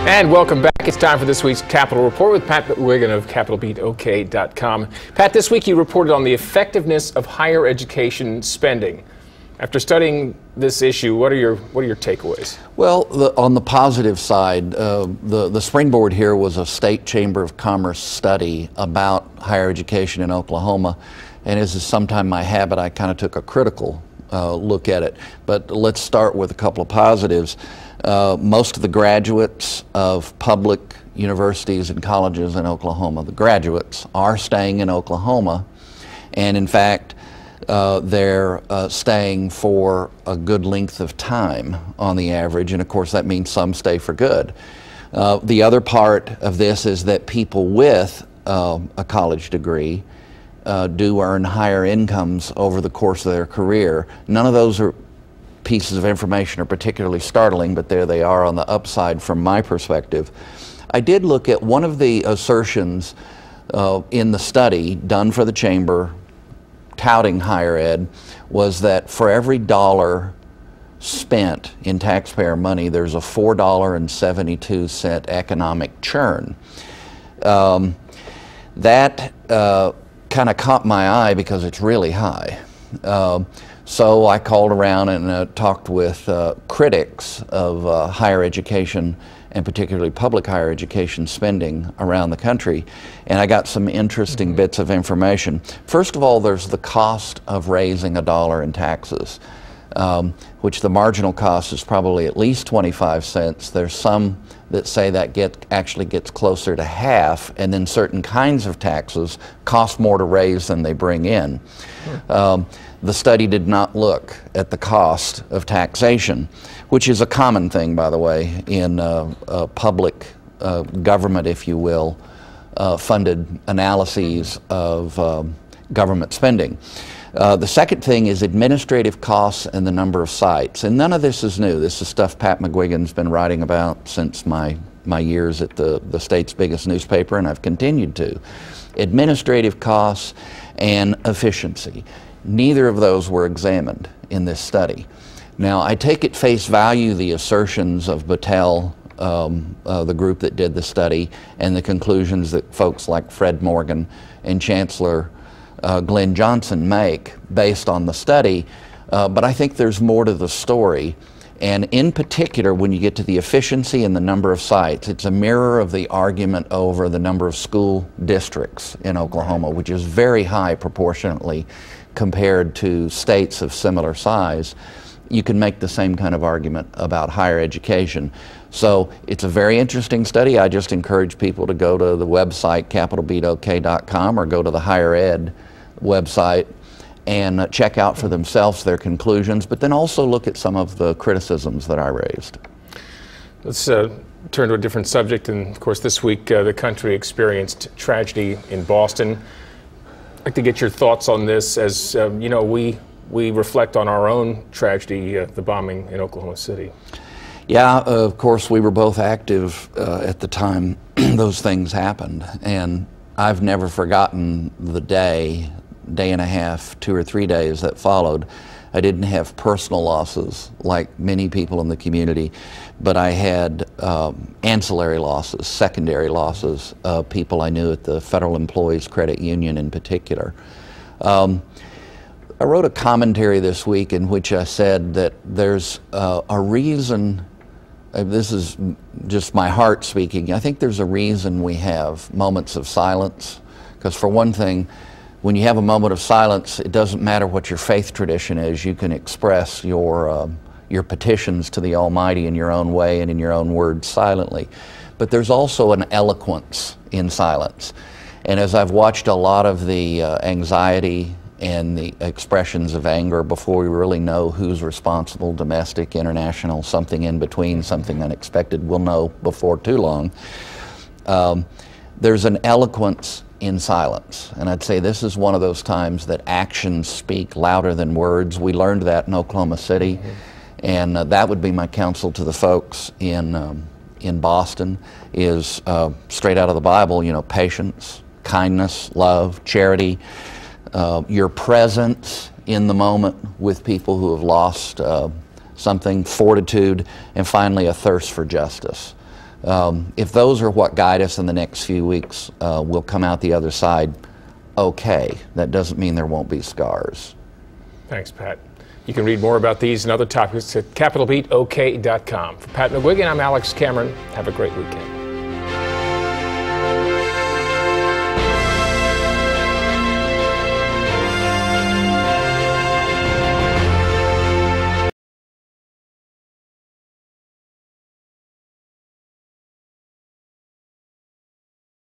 And welcome back. It's time for this week's Capital Report with Pat McGuigan of CapitalBeatOK.com. Pat, this week you reported on the effectiveness of higher education spending. After studying this issue, what are your takeaways? Well, on the positive side, the springboard here was a State Chamber of Commerce study about higher education in Oklahoma. And as is sometimes my habit, I kind of took a critical look at it. But let's start with a couple of positives. Most of the graduates of public universities and colleges in Oklahoma, the graduates, are staying in Oklahoma. And in fact, they're staying for a good length of time on the average, and of course that means some stay for good. The other part of this is that people with a college degree do earn higher incomes over the course of their career. None of those pieces of information are particularly startling, but there they are on the upside from my perspective. I did look at one of the assertions in the study done for the Chamber touting higher ed was that for every dollar spent in taxpayer money, there's a $4.72 economic churn. That kind of caught my eye because it's really high. So I called around and talked with critics of higher education, and particularly public higher education spending around the country, and I got some interesting bits of information. First of all, there's the cost of raising a dollar in taxes, which the marginal cost is probably at least 25 cents. There's some that say that actually gets closer to half, and then certain kinds of taxes cost more to raise than they bring in. The study did not look at the cost of taxation, which is a common thing, by the way, in public government, if you will, funded analyses of government spending. The second thing is administrative costs and the number of sites. And none of this is new. This is stuff Pat McGuigan's been writing about since my years at the state's biggest newspaper, and I've continued to. Administrative costs and efficiency. Neither of those were examined in this study. Now, I take at face value the assertions of Battelle, the group that did the study, and the conclusions that folks like Fred Morgan and Chancellor Glen Johnson make based on the study, but I think there's more to the story. And in particular, when you get to the efficiency and the number of sites, it's a mirror of the argument over the number of school districts in Oklahoma, which is very high proportionately compared to states of similar size. You can make the same kind of argument about higher education. So it's a very interesting study. I just encourage people to go to the website CapitalBeatOK.com or go to the higher ed website and check out for themselves their conclusions, but then also look at some of the criticisms that I raised. Let's turn to a different subject, and of course this week the country experienced tragedy in Boston. I'd like to get your thoughts on this as you know, we reflect on our own tragedy, the bombing in Oklahoma City. Yeah, of course we were both active at the time those things happened, and I've never forgotten the day and a half, 2 or 3 days that followed. I didn't have personal losses like many people in the community, but I had ancillary losses, secondary losses, people I knew at the Federal Employees Credit Union in particular. I wrote a commentary this week in which I said that there's a reason, this is just my heart speaking, I think there's a reason we have moments of silence, because for one thing, when you have a moment of silence, it doesn't matter what your faith tradition is. You can express your petitions to the Almighty in your own way and in your own words silently. But there's also an eloquence in silence. And as I've watched a lot of the anxiety and the expressions of anger before we really know who's responsible, domestic, international, something in between, something unexpected, we'll know before too long, there's an eloquence in silence. And I'd say this is one of those times that actions speak louder than words. We learned that in Oklahoma City, and that would be my counsel to the folks in Boston is straight out of the Bible, you know, patience, kindness, love, charity, your presence in the moment with people who have lost something, fortitude, and finally a thirst for justice. If those are what guide us in the next few weeks, we'll come out the other side okay. That doesn't mean there won't be scars. Thanks, Pat. You can read more about these and other topics at capitalbeatok.com. For Pat McGuigan, I'm Alex Cameron. Have a great weekend.